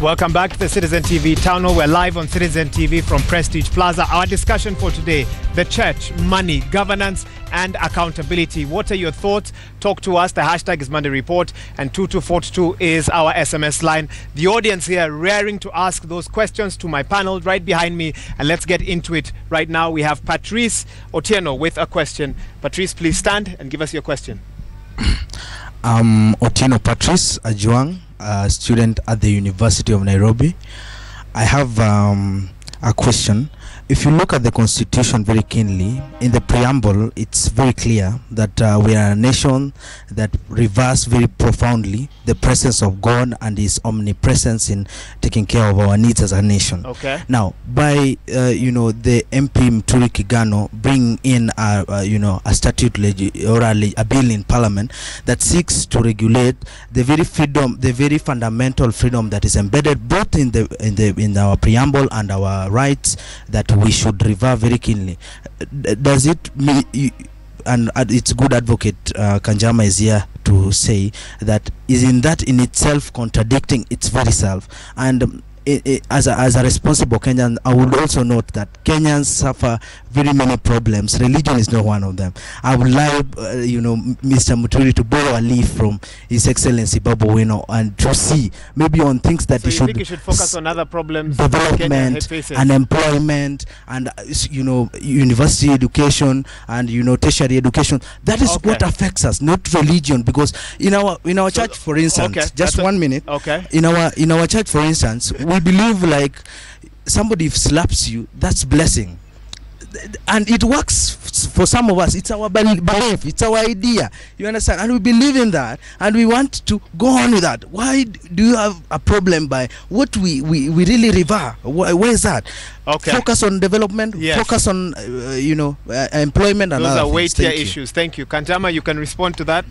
Welcome back to the Citizen TV Town Hall. We're live on Citizen TV from Prestige Plaza. Our discussion for today, the church, money, governance and accountability. What are your thoughts? Talk to us. The hashtag is Monday Report and 2242 is our SMS line. The audience here raring to ask those questions to my panel right behind me, and let's get into it right now. We have Patrice Otieno with a question. Patrice, please stand and give us your question. Otieno Patrice Ajuang, a student at the University of Nairobi. I have a question. If you look at the Constitution very keenly, in the preamble, it's very clear that we are a nation that reveres very profoundly the presence of God and His omnipresence in taking care of our needs as a nation. Okay. Now, by the MP Muturi Kigano bringing in a statute or a bill in Parliament that seeks to regulate the very freedom, the very fundamental freedom that is embedded both in our preamble and our rights that we should revere very keenly. Does it mean, and its good advocate Kanjama is here to say that isn't that in itself contradicting its very self? And as a responsible Kenyan, I would also note that Kenyans suffer very many problems. Religion is not one of them. I would like, Mr. Muturi to borrow a leaf from His Excellency Babu Wino and to see maybe on things that so you should focus on other problems, development and employment and university education and tertiary education. That is what affects us, not religion. Because in our church, for instance, just 1 minute. Okay. In our church, for instance, we believe like somebody slaps you, that's blessing. And it works for some of us. It's our belief, it's our idea, you understand, and we believe in that and we want to go on with that. Why do you have a problem by what we really revere? Where is that? Okay. Focus on development, focus on employment and those other are weightier things. issues. Thank you. Kanjama, you can respond to that.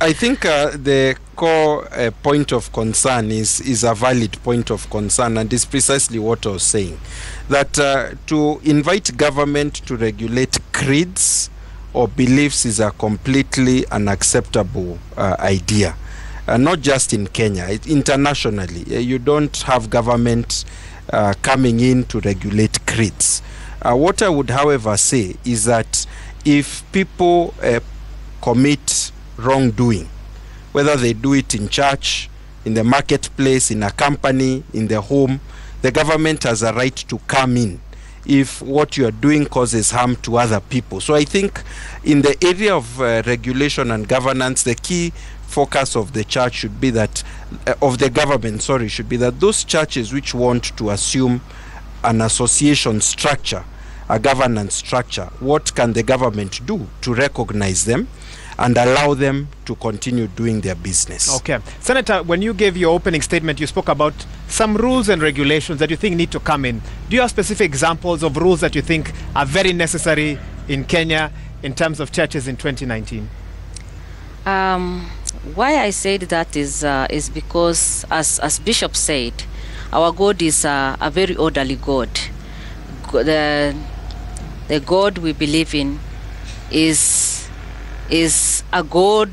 I think the core point of concern is a valid point of concern, and is precisely what I was saying, that to invite government to regulate creeds or beliefs is a completely unacceptable idea. Not just in Kenya, internationally. You don't have government coming in to regulate creeds. What I would, however, say is that if people commit wrongdoing, whether they do it in church, in the marketplace, in a company, in the home, the government has a right to come in if what you are doing causes harm to other people. So I think in the area of regulation and governance, the key focus of the church should be that, of the government, sorry, should be that those churches which want to assume an association structure, a governance structure, what can the government do to recognize them and allow them to continue doing their business? Okay. Senator, when you gave your opening statement, you spoke about some rules and regulations that you think need to come in. Do you have specific examples of rules that you think are very necessary in Kenya in terms of churches in 2019? Why I said that is because, as Bishop said, our God is a very orderly God. The God we believe in is a God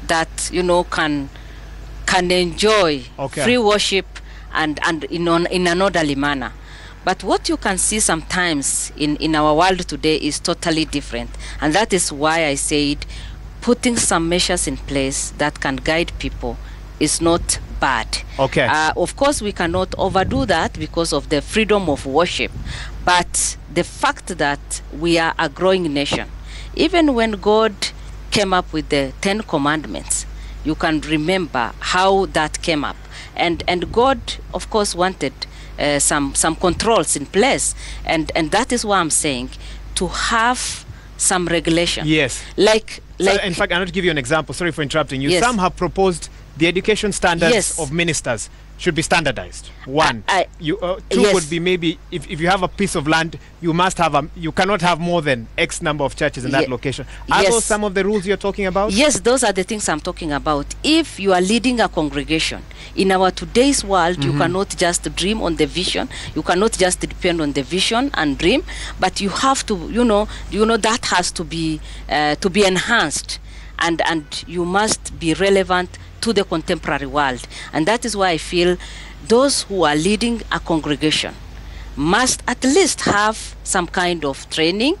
that can enjoy free worship and in an orderly manner. But what you can see sometimes in our world today is totally different, and that is why I said putting some measures in place that can guide people is not bad. Okay. Of course, we cannot overdo that because of the freedom of worship, but the fact that we are a growing nation, even when God came up with the 10 commandments, you can remember how that came up, and God of course wanted some controls in place, and that is why I'm saying to have some regulation. Yes. So in fact, I'll give you an example. Sorry for interrupting you. Yes. Some have proposed the education standards of ministers should be standardized. One. Two would be maybe if you have a piece of land, you must have you cannot have more than X number of churches in that location. Are those some of the rules you're talking about? Yes, those are the things I'm talking about. If you are leading a congregation in our today's world, you cannot just dream on the vision. You cannot just depend on the vision and dream, but you have to, that has to be enhanced, and you must be relevant to the contemporary world. And that is why I feel those who are leading a congregation must at least have some kind of training,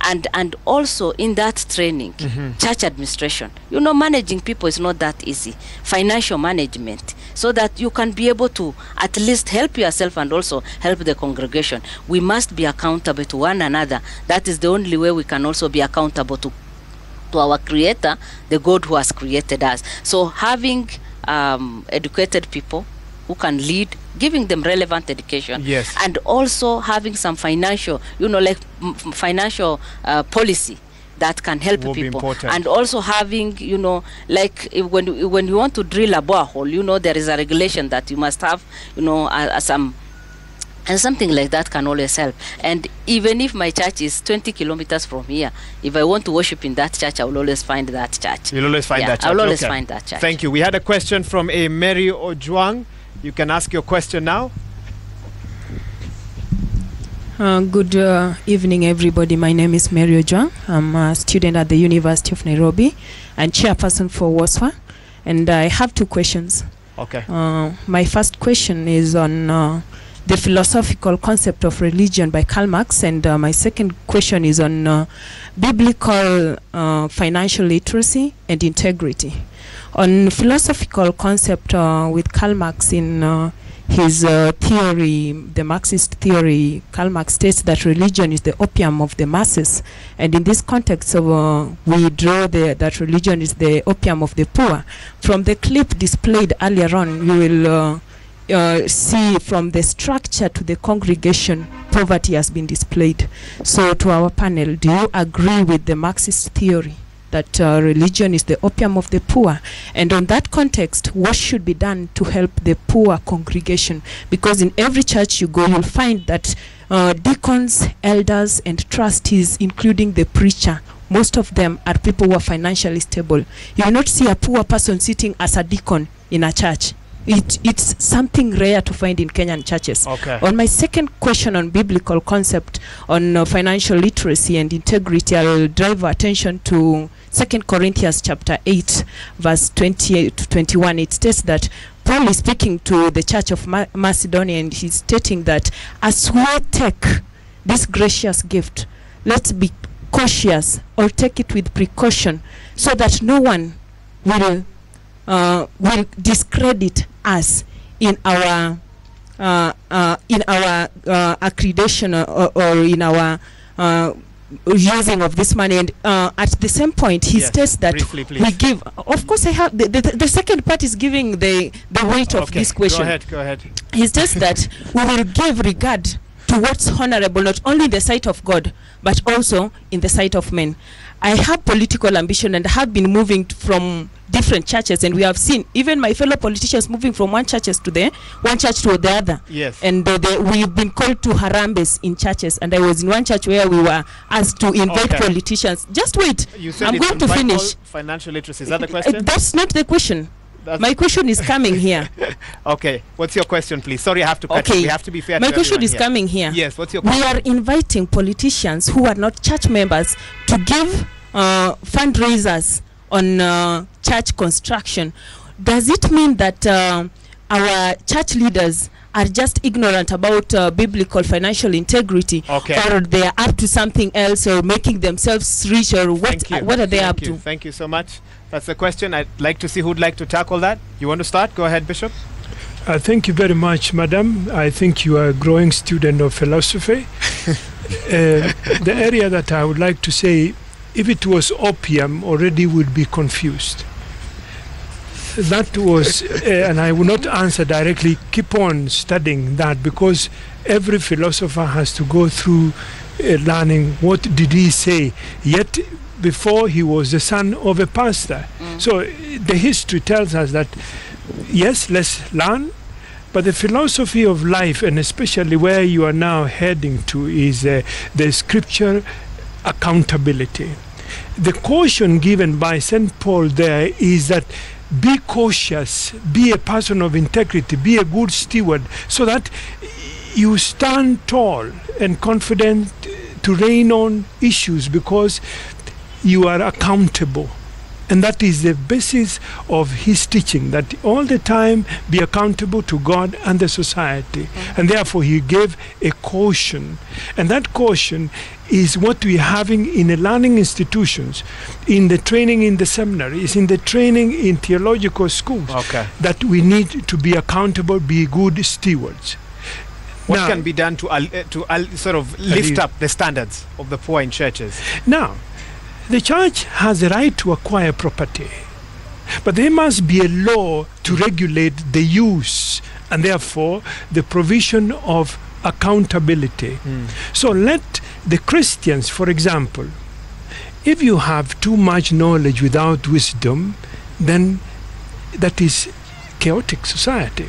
and also in that training, church administration. You know, managing people is not that easy. Financial management, so that you can be able to at least help yourself and also help the congregation. We must be accountable to one another. That is the only way we can also be accountable to our Creator, the God who has created us. So having educated people who can lead, giving them relevant education, yes, and also having some financial, you know, like financial policy that can help people, and also having, you know, like when you want to drill a borehole, you know, there is a regulation that you must have, you know, and something like that can always help. And even if my church is 20 kilometers from here, if I want to worship in that church, I will always find that church. You'll always find that church. I will always find that church. Thank you. We had a question from a Mary Ojwang. You can ask your question now. Good evening, everybody. My name is Mary Ojwang. I'm a student at the University of Nairobi and chairperson for WASFA. And I have two questions. Okay. My first question is on the philosophical concept of religion by Karl Marx, and my second question is on biblical financial literacy and integrity. On philosophical concept with Karl Marx, in his theory, the Marxist theory, Karl Marx states that religion is the opium of the masses, and in this context we draw that religion is the opium of the poor. From the clip displayed earlier on, you will see from the structure to the congregation, poverty has been displayed. So to our panel, do you agree with the Marxist theory that religion is the opium of the poor? And on that context, what should be done to help the poor congregation? Because in every church you go, you'll find that deacons, elders, and trustees, including the preacher, most of them are people who are financially stable. You will not see a poor person sitting as a deacon in a church. It's something rare to find in Kenyan churches. Okay. On my second question on biblical concept on financial literacy and integrity, I will drive attention to 2 Corinthians chapter 8, verse 28 to 21. It states that Paul is speaking to the church of Macedonia, and he's stating that as we take this gracious gift, let's be cautious or take it with precaution, so that no one will discredit us in our accreditation or in our using of this money. And at the same point, he states that briefly, we give. Of course, I have the second part is giving the weight of this question. Go ahead. He states that we will give regard to what's honorable, not only in the sight of God, but also in the sight of men. I have political ambition and have been moving from different churches, and we have seen even my fellow politicians moving from one church to the other. Yes. And we've been called to harambes in churches, and I was in one church where we were asked to invite politicians. Just wait. I'm going to finish. Financial literacy, is that the question? That's not the question. My question is coming here. Okay. What's your question, please? Sorry, I have to cut you. We have to be fair to My question is here. coming here. Yes, what's your question? We are inviting politicians who are not church members to give fundraisers on church construction. Does it mean that our church leaders are just ignorant about biblical financial integrity, or they are up to something else, or making themselves rich, or what are they up to? Thank you so much. That's the question. I'd like to see who'd like to tackle that. You want to start? Go ahead, Bishop. Thank you very much, madam. I think you are a growing student of philosophy. The area that I would like to say, if it was opium, already would be confused. That was, and I will not answer directly, keep on studying that, because every philosopher has to go through learning what did he say, yet before he was the son of a pastor. So the history tells us that, yes, let's learn, but the philosophy of life, and especially where you are now heading to, is the scripture accountability. The caution given by St. Paul there is that be cautious, be a person of integrity, be a good steward, so that you stand tall and confident to reign on issues, because you are accountable. And that is the basis of his teaching, that all the time be accountable to God and the society. And therefore he gave a caution. And that caution is what we're having in the learning institutions, in the training in the seminaries, in the training in theological schools, that we need to be accountable, be good stewards. What now, can be done to sort of lift up the standards of the poor in churches? Now, the church has a right to acquire property, but there must be a law to regulate the use and therefore the provision of accountability. So let the Christians, for example, if you have too much knowledge without wisdom, then that is chaotic society.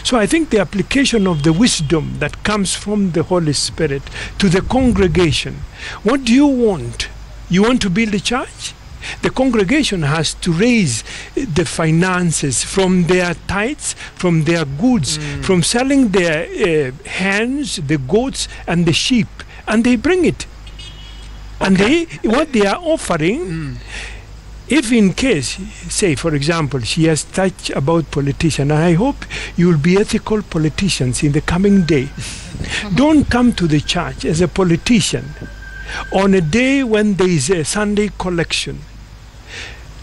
So I think the application of the wisdom that comes from the Holy Spirit to the congregation. What do you want? You want to build a church? The congregation has to raise the finances from their tithes, from their goods, from selling their hens, the goats, and the sheep, and they bring it. And what they are offering, if in case, say for example, she has touched about politicians, and I hope you will be ethical politicians in the coming day. Don't come to the church as a politician on a day when there is a Sunday collection.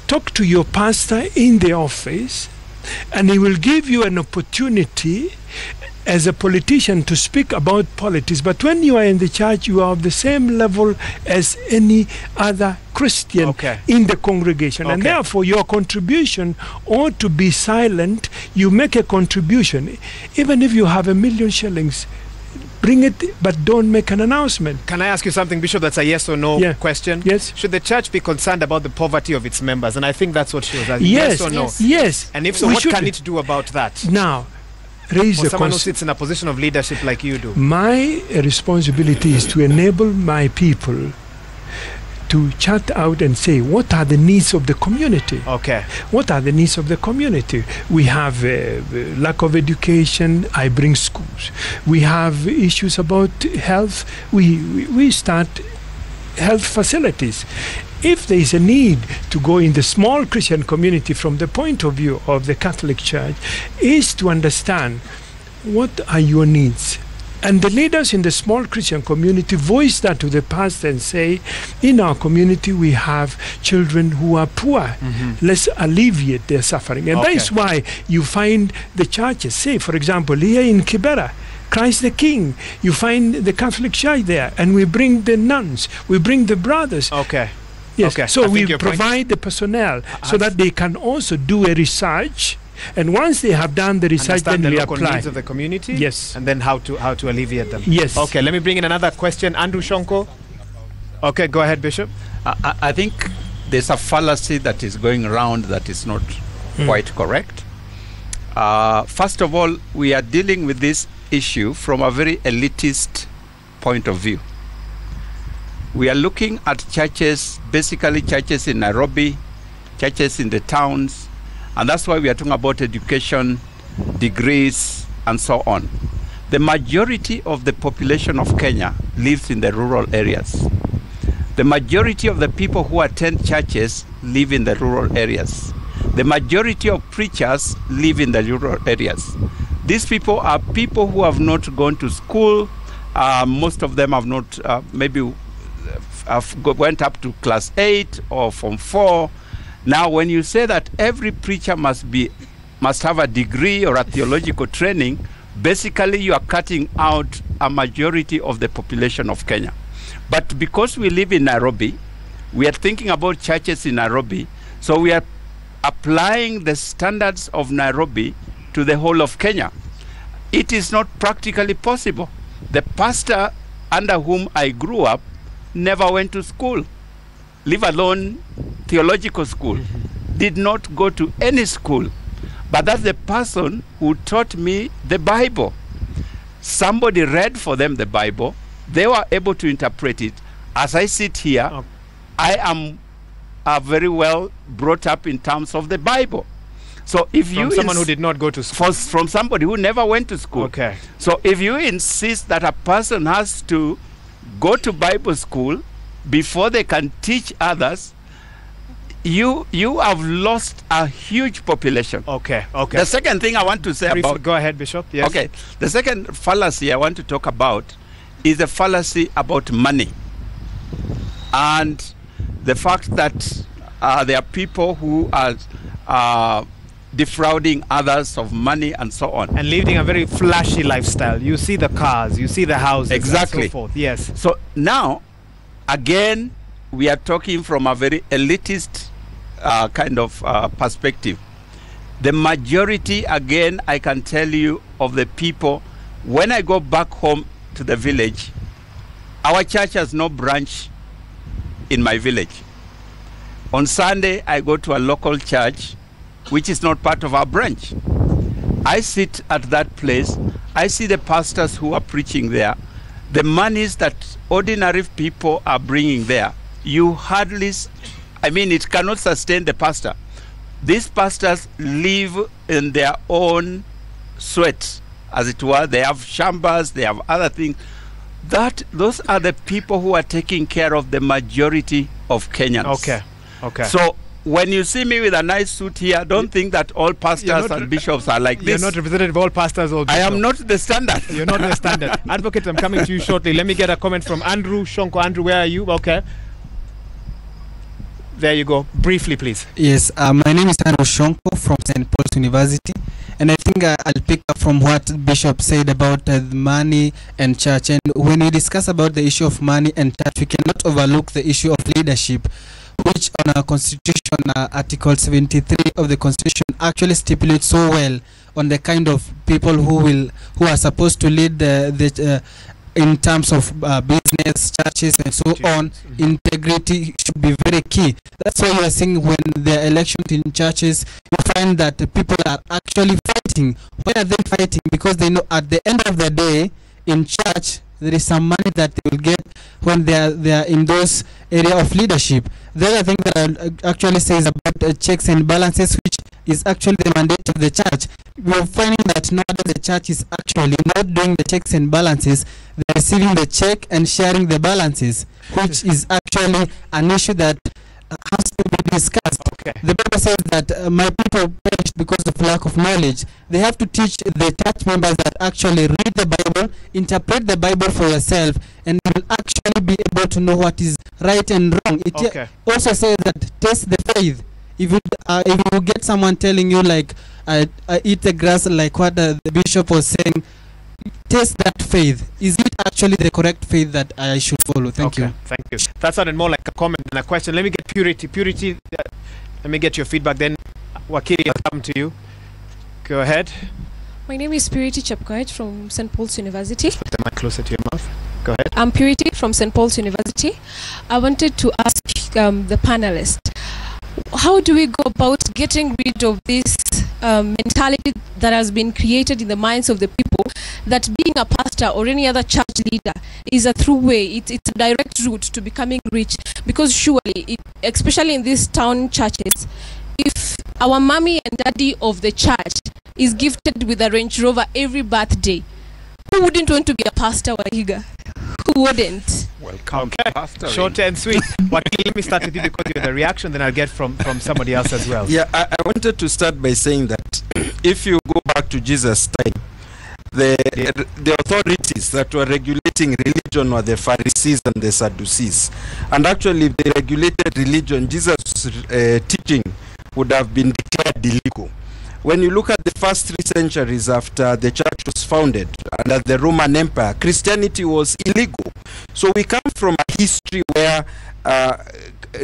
Talk to your pastor in the office, and he will give you an opportunity as a politician to speak about politics. But when you are in the church, you are of the same level as any other Christian in the congregation. And therefore, your contribution ought to be silent. You make a contribution. Even if you have 1 million shillings, bring it, but don't make an announcement. Can I ask you something, Bishop? That's a yes or no question. Yes. Should the church be concerned about the poverty of its members? And I think that's what she was asking. Yes. Yes or no? Yes. And if so, what can it do about that? Now, raise for the someone who sits in a position of leadership like you do. My responsibility is to enable my people to chat out and say, what are the needs of the community? What are the needs of the community? We have lack of education. I bring schools. We have issues about health. We start health facilities. If there is a need to go in the small Christian community from the point of view of the Catholic Church, is to understand what are your needs. And the leaders in the small Christian community voice that to the pastor and say, in our community we have children who are poor. Let's alleviate their suffering. And that is why you find the churches, say for example here in Kibera, Christ the King, you find the Catholic Church there, and we bring the nuns, we bring the brothers. Yes. So we provide the personnel so that they can also do a research. And once they have done the research, then we apply. Understand the needs of the community. Yes. And then how to alleviate them. Yes. Okay, let me bring in another question. Andrew Shonko. Okay, go ahead, Bishop. I think there's a fallacy that is going around that is not quite correct. First of all, we are dealing with this issue from a very elitist point of view. We are looking at churches, basically churches in Nairobi, churches in the towns, and that's why we are talking about education, degrees, and so on. The majority of the population of Kenya lives in the rural areas. The majority of the people who attend churches live in the rural areas. The majority of preachers live in the rural areas. These people are people who have not gone to school. Most of them have not, went up to class 8 or from 4. Now, when you say that every preacher must have a degree or a theological training, basically you are cutting out a majority of the population of Kenya. But because we live in Nairobi, we are thinking about churches in Nairobi, so we are applying the standards of Nairobi to the whole of Kenya. It is not practically possible. The pastor under whom I grew up never went to school, leave alone theological school, did not go to any school. But that's the person who taught me the Bible. Somebody read for them the Bible. They were able to interpret it. As I sit here, I am very well brought up in terms of the Bible. So if from someone who did not go to school. From somebody who never went to school. So if you insist that a person has to go to Bible school before they can teach others, you have lost a huge population. Okay, okay. The second thing I want to say about... Go ahead, Bishop. Yes. Okay. The second fallacy I want to talk about is the fallacy about money. And the fact that there are people who are defrauding others of money and so on. And living a very flashy lifestyle. You see the cars, you see the houses, exactly. and so forth. Yes. So now, again, we are talking from a very elitist kind of perspective. The majority, again, I can tell you, of the people, when I go back home to the village, our church has no branch in my village. On Sunday, I go to a local church, which is not part of our branch. I sit at that place. I see the pastors who are preaching there. The monies that ordinary people are bringing there, you hardly, it cannot sustain the pastor. These pastors live in their own sweat, as it were. They have chambers, they have other things. Those are the people who are taking care of the majority of Kenyans. Okay, okay. So when you see me with a nice suit here, don't think that all pastors and bishops are like this. You're not representative of all pastors or bishops. I am not the standard. You're not the standard. Advocate, I'm coming to you shortly. Let me get a comment from Andrew Shonko. Andrew, where are you? Okay. There you go. Briefly, please. Yes, my name is Andrew Shonko from St. Paul's University. And I think I'll pick up from what Bishop said about money and church. And when we discuss about the issue of money and church, we cannot overlook the issue of leadership, which on our constitution, Article 73 of the constitution actually stipulates so well on the kind of people who are supposed to lead in terms of business, churches, and so on. Integrity should be very key. That's why you are seeing when there are elections in churches, you find that the people are actually fighting. Why are they fighting? Because they know at the end of the day, in church, there is some money that they will get when they are in those area of leadership. The other thing that I actually say is about checks and balances, which is actually the mandate of the church. We are finding that nowadays the church is actually not doing the checks and balances. They're receiving the check and sharing the balances, which is actually an issue that has to be discussed. Okay. The Bible says that my people perished because of lack of knowledge. They have to teach the church members that actually read the Bible, interpret the Bible for yourself, and you will actually be able to know what is right and wrong. It also says that test the faith. If you get someone telling you like eat the grass, like what the bishop was saying, test that faith. Is it actually the correct faith that I should follow? Thank you. Thank you. That sounded more like a comment than a question. Let me get Purity. Let me get your feedback. Then Wakili, I'll come to you. Go ahead. My name is Purity Chepkoech from St. Paul's University. Put the mic closer to your mouth. Go ahead. I'm Purity from St. Paul's University. I wanted to ask the panelists, how do we go about getting rid of this mentality that has been created in the minds of the people that being a pastor or any other church leader is a through way, it's a direct route to becoming rich? Because surely, especially in these town churches, if our mommy and daddy of the church is gifted with a Range Rover every birthday, who wouldn't want to be a pastor, Wahiga? Who wouldn't? Welcome, Pastor. Short and sweet. Wakili, let me start with you because you're the reaction, then I'll get from somebody else as well. Yeah, I wanted to start by saying that if you go back to Jesus' time, the authorities that were regulating religion were the Pharisees and the Sadducees. And actually, if they regulated religion, Jesus' teaching would have been declared illegal. When you look at the first 3 centuries after the church was founded under the Roman Empire, Christianity was illegal. So we come from a history where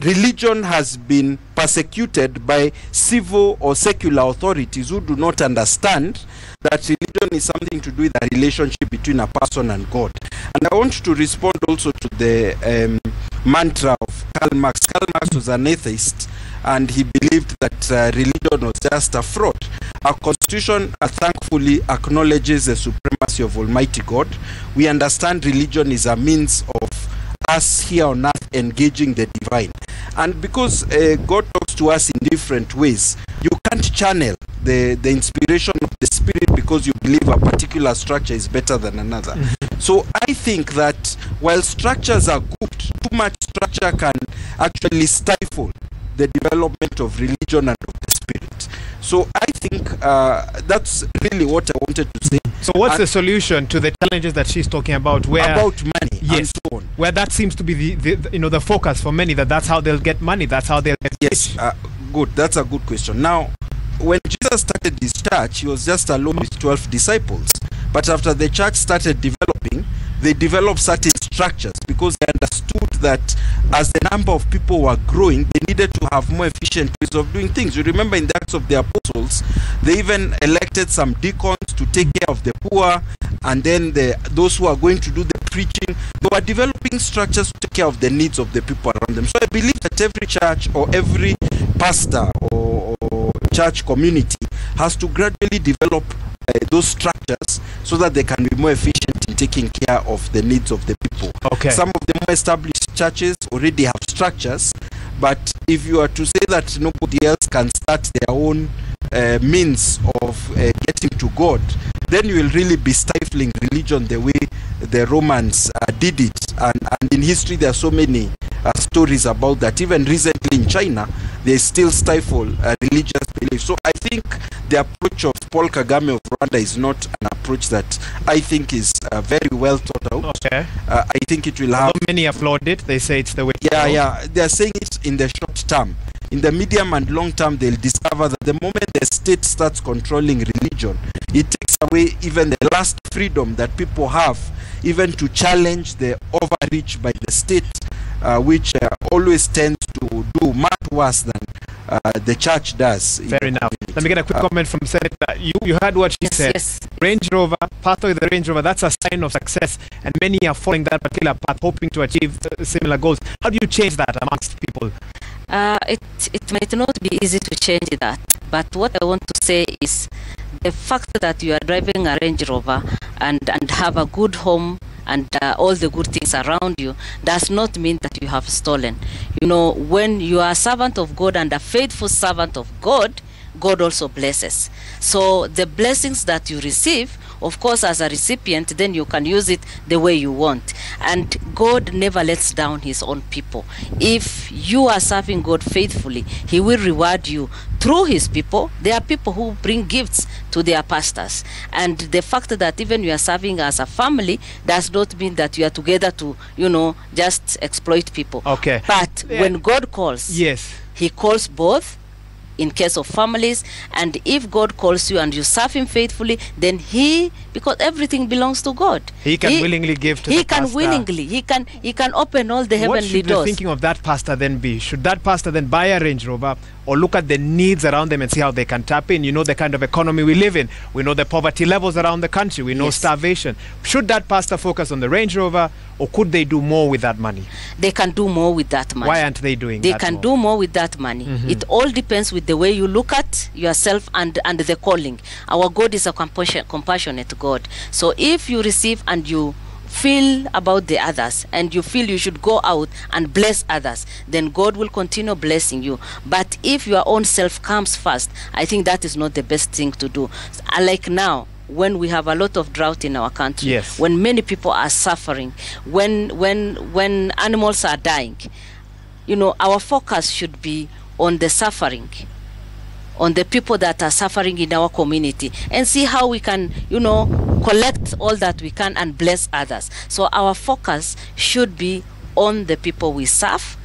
religion has been persecuted by civil or secular authorities who do not understand that religion is something to do with a relationship between a person and God. And I want to respond also to the mantra of Karl Marx. Karl Marx was an atheist, and he believed that religion was just a fraud. Our constitution thankfully acknowledges the supremacy of Almighty God. We understand religion is a means of us here on earth engaging the divine. And because God talks to us in different ways, you can't channel the inspiration of the Spirit because you believe a particular structure is better than another. So I think that while structures are good, too much structure can actually stifle the development of religion and of the spirit. So I think that's really what I wanted to say. So what's the solution to the challenges that she's talking about? Where about money, yes, and so on. Where that seems to be the focus for many, that's how they'll get money, that's how they'll get yes, good. That's a good question. Now, when Jesus started his church, he was just alone with 12 disciples. But after the church started developing, they developed certain structures because they understood that as the number of people were growing, they needed to have more efficient ways of doing things. You remember in the Acts of the Apostles, they even elected some deacons to take care of the poor, and then those who are going to do the preaching. They were developing structures to take care of the needs of the people around them. So I believe that every church or every pastor or church community has to gradually develop those structures so that they can be more efficient in taking care of the needs of the people. Okay. Some of the more established churches already have structures, but if you are to say that nobody else can start their own means of getting to God, then you will really be stifling religion the way the Romans did it. And in history, there are so many stories about that. Even recently in China, they still stifle religious beliefs. So I think the approach of Paul Kagame of Rwanda is not an approach that I think is very well thought out. Okay. I think it will have... Although many applaud it, they say it's the way to go. Yeah, they are saying it in the short term. In the medium and long term, they'll discover that the moment the state starts controlling religion, it takes away even the last freedom that people have, even to challenge the overreach by the state, which always tends to do much worse than the church does. Fair enough. Let me get a quick comment from Senator. You heard what she said. Yes. Range Rover, path of the Range Rover, that's a sign of success, and many are following that particular path, hoping to achieve similar goals. How do you change that amongst people? It might not be easy to change that, but what I want to say is the fact that you are driving a Range Rover and have a good home and all the good things around you does not mean that you have stolen. You know, when you are a servant of God and a faithful servant of God, God also blesses. So the blessings that you receive, of course, as a recipient, then you can use it the way you want. And God never lets down his own people. If you are serving God faithfully, he will reward you through his people. There are people who bring gifts to their pastors. And the fact that even you are serving as a family does not mean that you are together to, just exploit people. Okay. But when God calls, yes, he calls both. In case of families, and if God calls you and you serve him faithfully, then because everything belongs to God, he can willingly give to the pastor. He can open all the heavenly doors. What should the thinking of that pastor then be? Should that pastor then buy a Range Rover, or look at the needs around them and see how they can tap in? You know the kind of economy we live in. We know the poverty levels around the country. We know starvation. Should that pastor focus on the Range Rover, or could they do more with that money? They can do more with that money. Why aren't they doing that? They can do more with that money. It all depends with the way you look at yourself and the calling. Our God is a compassionate God. So if you receive and you feel about the others and you feel you should go out and bless others, then God will continue blessing you. But if your own self comes first, I think that is not the best thing to do. Like now, when we have a lot of drought in our country, yes, when many people are suffering, when animals are dying, our focus should be on the suffering, on the people that are suffering in our community, and see how we can, collect all that we can and bless others. So our focus should be on the people we serve,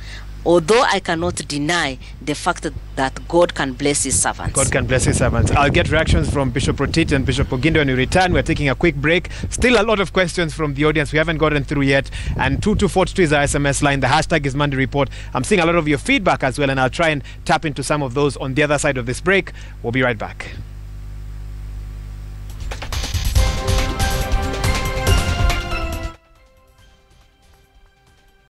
although I cannot deny the fact that God can bless his servants. God can bless his servants. I'll get reactions from Bishop Rotich and Bishop Ogindo when we return. We're taking a quick break. Still a lot of questions from the audience we haven't gotten through yet. And 2242 is our SMS line. The hashtag is Monday Report. I'm seeing a lot of your feedback as well, and I'll try and tap into some of those on the other side of this break. We'll be right back.